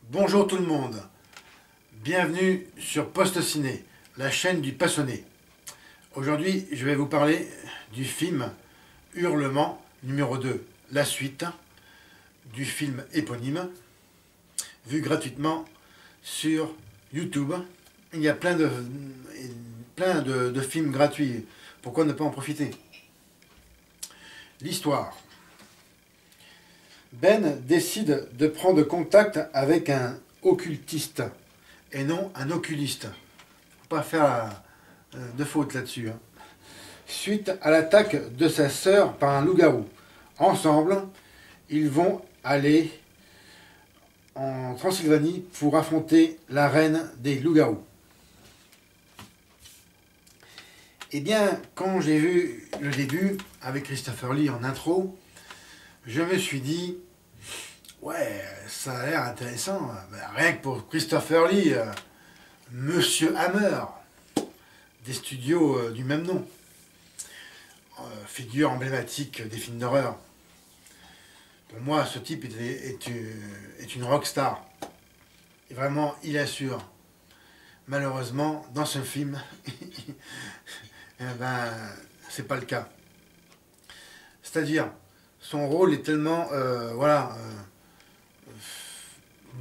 Bonjour tout le monde, bienvenue sur Post Ciné, la chaîne du passionné. Aujourd'hui, je vais vous parler du film Hurlement numéro 2, la suite du film éponyme, vu gratuitement sur YouTube. Il y a plein de films gratuits, pourquoi ne pas en profiter? L'histoire. Ben décide de prendre contact avec un occultiste et non un oculiste. Faut pas faire de faute là-dessus. Suite à l'attaque de sa sœur par un loup-garou. Ensemble, ils vont aller en Transylvanie pour affronter la reine des loups-garous. Eh bien, quand j'ai vu le début avec Christopher Lee en intro, je me suis dit, ouais, ça a l'air intéressant. Rien que pour Christopher Lee, Monsieur Hammer, des studios du même nom. Figure emblématique des films d'horreur. Pour moi, ce type est une rockstar. Et vraiment, il assure. Malheureusement, dans ce film, c'est pas le cas. C'est-à-dire, son rôle est tellement,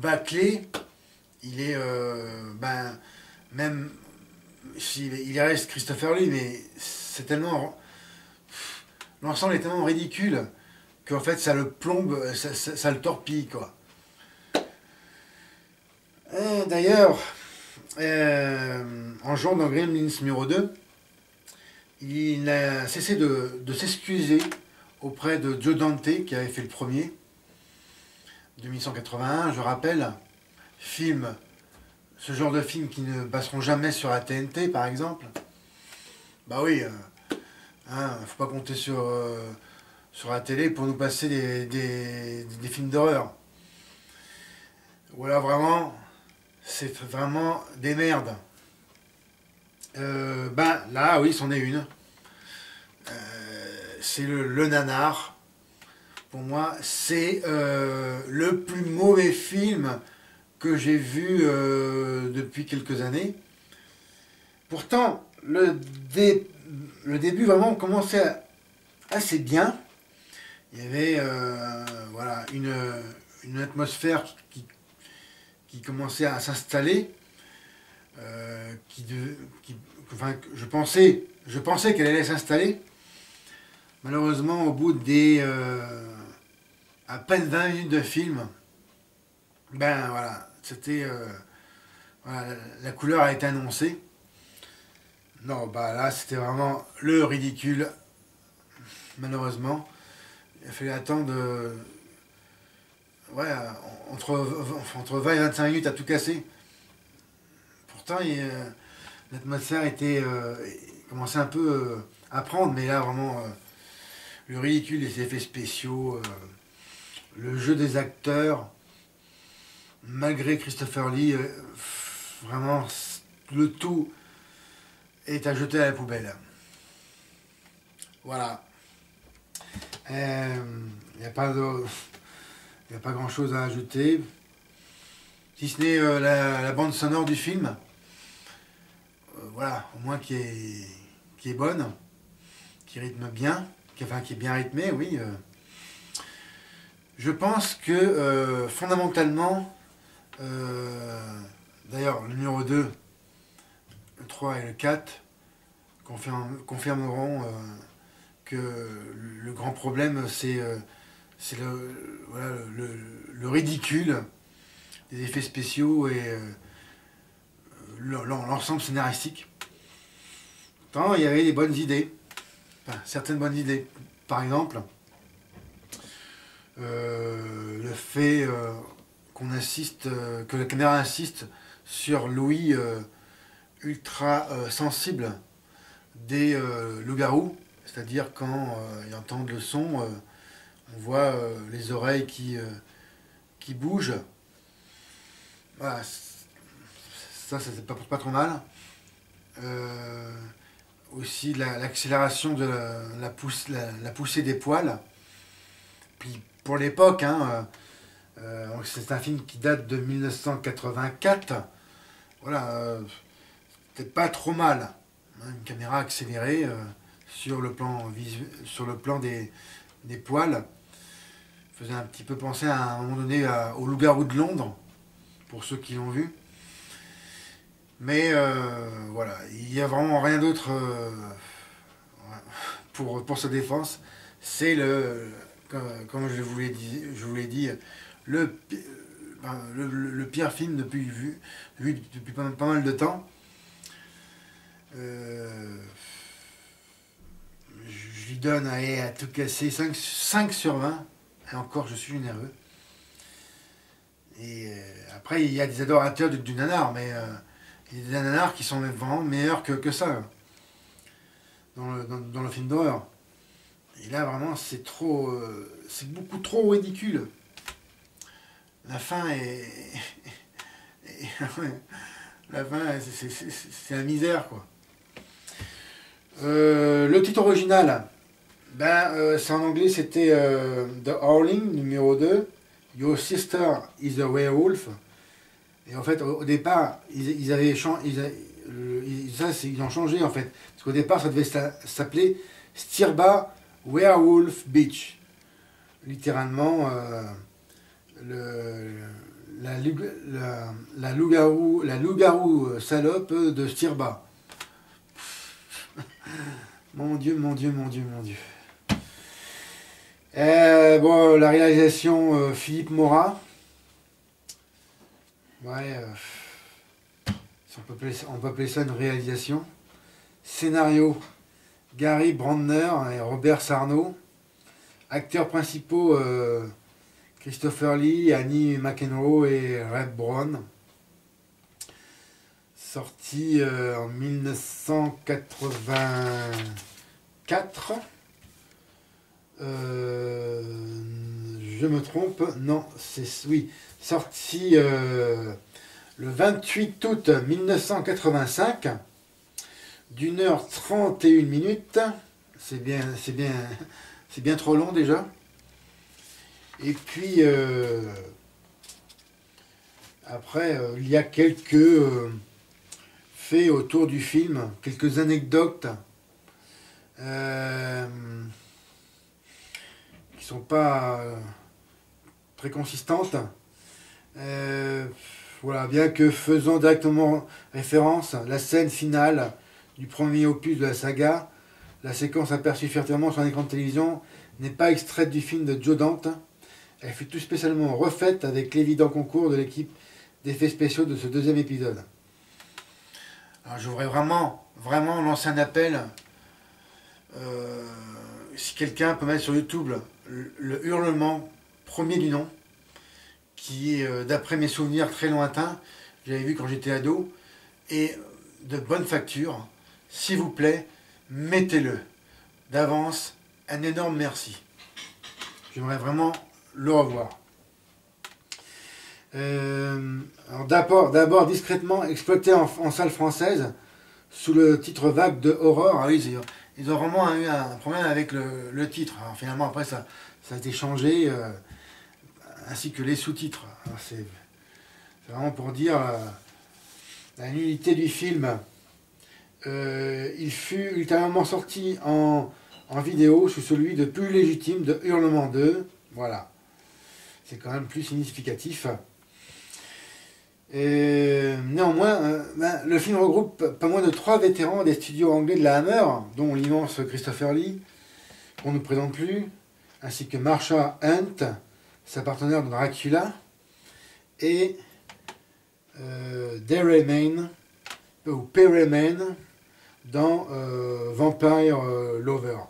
bâclé. Il est, même il reste Christopher Lee, mais c'est tellement, l'ensemble est tellement ridicule qu'en fait ça le plombe, ça le torpille, quoi. D'ailleurs, en jouant dans Gremlins numéro 2, il n'a cessé de s'excuser auprès de Joe Dante, qui avait fait le premier, de 1981, je rappelle, ce genre de films qui ne passeront jamais sur la TNT, par exemple. Bah oui, faut pas compter sur la télé pour nous passer des films d'horreur. Voilà, vraiment, c'est vraiment des merdes. Là, oui, c'en est une. C'est le nanar. Pour moi, c'est le plus mauvais film que j'ai vu depuis quelques années. Pourtant, le début vraiment commençait assez bien. Il y avait une atmosphère qui commençait à s'installer. Je pensais qu'elle allait s'installer. Malheureusement, au bout des à peine 20 minutes de film, c'était la couleur a été annoncée. Non, là c'était vraiment le ridicule. Malheureusement, il a fallu attendre entre 20 et 25 minutes à tout casser. Pourtant, l'atmosphère commençait un peu à prendre, mais là vraiment le ridicule, les effets spéciaux, le jeu des acteurs, malgré Christopher Lee, vraiment le tout est à jeter à la poubelle. Voilà. Il n'y a pas grand chose à ajouter, si ce n'est la bande sonore du film. Voilà, au moins qui est bonne, qui rythme bien, qui est bien rythmée, oui. Je pense que fondamentalement, d'ailleurs le numéro 2, le 3 et le 4 confirmeront que le grand problème c'est le ridicule des effets spéciaux et l'ensemble scénaristique. Pourtant, il y avait des bonnes idées, certaines bonnes idées. Par exemple, le fait que la caméra insiste sur l'ouïe ultra sensible des loups-garous, c'est-à-dire quand ils entendent le son, on voit les oreilles qui bougent. Voilà, ça c'est pas trop mal. Aussi l'accélération de la poussée des poils. Puis pour l'époque, C'est un film qui date de 1984. Voilà, peut-être pas trop mal. Hein, une caméra accélérée sur le plan des poils. Faisait un petit peu penser à un moment donné au Loup-garou de Londres, pour ceux qui l'ont vu. Mais voilà, il n'y a vraiment rien d'autre pour sa défense. C'est comme je vous l'ai dit, le pire film vu depuis pas mal de temps. Je lui donne à tout casser 5 sur 20. Et encore, je suis généreux. Et après, il y a des adorateurs du nanar, mais il y a des nanars qui sont vraiment meilleurs que ça dans le film d'horreur. Et là, vraiment, c'est beaucoup trop ridicule. La fin la fin, c'est la misère, quoi. Le titre original, c'est en anglais, c'était The Howling, numéro 2. Your Sister is a Werewolf. Et en fait, au départ, ils ont changé, en fait. Parce qu'au départ, ça devait s'appeler Stirba Werewolf Beach. Littéralement, la loup-garou salope de Stirba. Mon Dieu, mon Dieu, mon Dieu, mon Dieu. Bon, la réalisation, Philippe Mora. Ouais, si on peut appeler ça une réalisation. Scénario, Gary Brandner et Robert Sarno. Acteurs principaux, Christopher Lee, Annie McEnroe et Red Brown. Sorti en 1984. Je me trompe, non, oui, sorti le 28 août 1985, d'1h31. C'est bien trop long déjà. Et puis après, il y a quelques faits autour du film, quelques anecdotes qui sont pas très consistantes. Voilà, bien que faisant directement référence à la scène finale du premier opus de la saga, la séquence aperçue furtivement sur un écran de télévision n'est pas extraite du film de Joe Dante. Elle fut tout spécialement refaite avec l'évident concours de l'équipe d'effets spéciaux de ce deuxième épisode. Alors je voudrais vraiment lancer un appel. Si quelqu'un peut mettre sur YouTube le hurlement premier du nom, qui est, d'après mes souvenirs très lointains, j'avais vu quand j'étais ado, et de bonne facture, s'il vous plaît, mettez-le. D'avance, un énorme merci. J'aimerais vraiment le revoir. Alors d'abord discrètement exploité en salle française sous le titre vague de Horror. Ah oui, ils ont vraiment eu un problème avec le titre. Alors finalement après ça a été changé, ainsi que les sous-titres. C'est vraiment pour dire la nullité du film. Il fut ultérieurement sorti en vidéo sous celui de Plus légitime de Hurlement 2. Voilà. C'est quand même plus significatif. Néanmoins, le film regroupe pas moins de 3 vétérans des studios anglais de la Hammer, dont l'immense Christopher Lee, qu'on ne présente plus, ainsi que Marsha Hunt, sa partenaire dans Dracula, et Perry Main dans Vampire Lovers.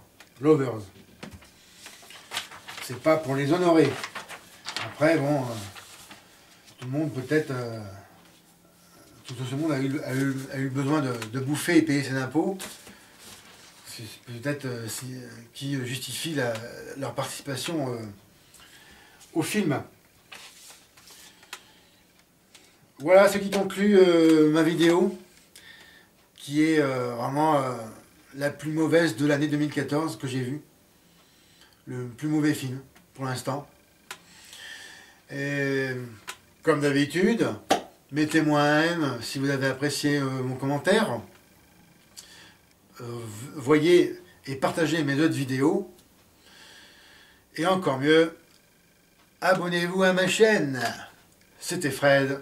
C'est pas pour les honorer. Après, bon, tout le monde peut-être, tout ce monde a eu besoin de bouffer et payer ses impôts. C'est peut-être qui justifie leur participation au film. Voilà ce qui conclut ma vidéo, qui est vraiment la plus mauvaise de l'année 2014 que j'ai vue. Le plus mauvais film pour l'instant. Et comme d'habitude, mettez-moi un M si vous avez apprécié mon commentaire. Voyez et partagez mes autres vidéos. Et encore mieux, abonnez-vous à ma chaîne. C'était Fred.